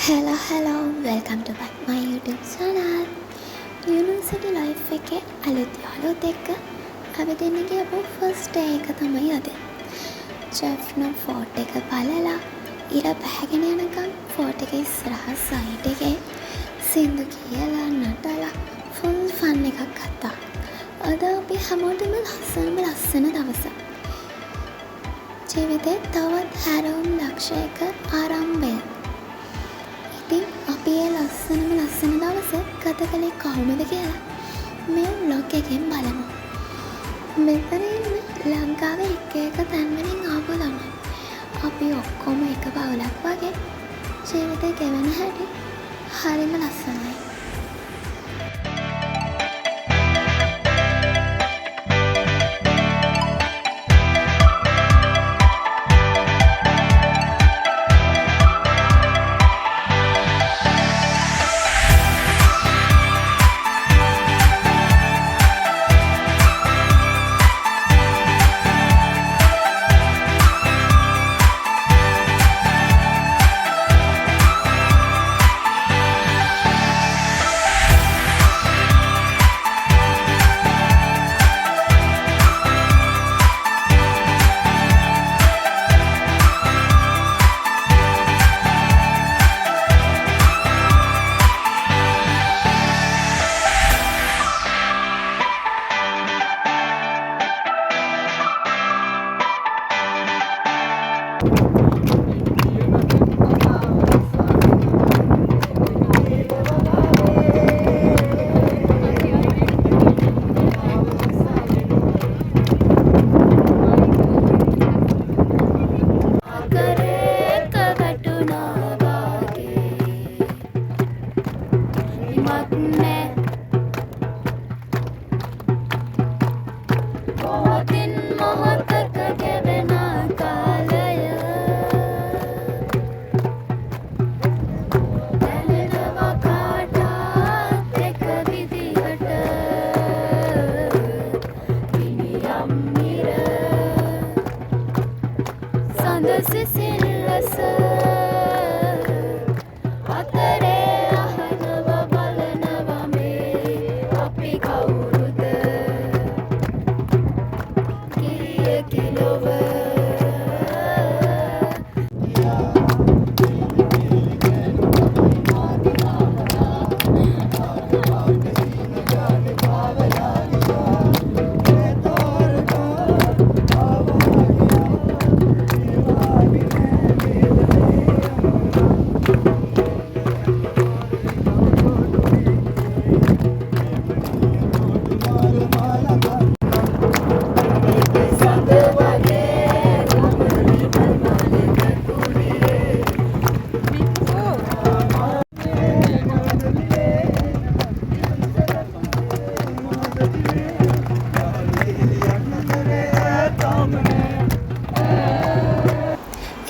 Hello, welcome to back my YouTube channel. University life එකේ අලුත් යාළුවොත් එක්ක අපි දෙන්න ගියපු first day එක තමයි අද. ජෙෆ්න ෆෝට් එක බලලා ඉර පැහැගෙන යනකම් ෆෝට් එක ඉස්සරහා සයිඩ් එකේ සින්දු කියලා නටලා full fun එකක් ගත්තා. අද අපි හැමෝටම ලස්සන දවසක්. ජීවිතේ තවත් හැරවුම් ලක්ෂයක ආරම්භය. ඉතින් අපි ඒ ලස්සන දවස ගත කළේ කොහොමද කියලා මේ vlog එකෙන් බලමු. මෙතන ඉන්න ලංකාවේ එක තැන්වලින් ආපු ළමයි. අපි ඔක්කොම එක පවුලක් වගේ ජීවිතේ ගෙවන හැටි හරිම ලස්සනයි.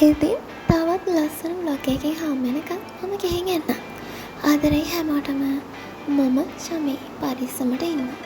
ඉතින් තවත් ලස්සන vlog එකකින් හම් වෙනකන් මම ගිහින් එන්න. ආදරේ හැමෝටම මම ශමී පරිස්සමට ඉන්න.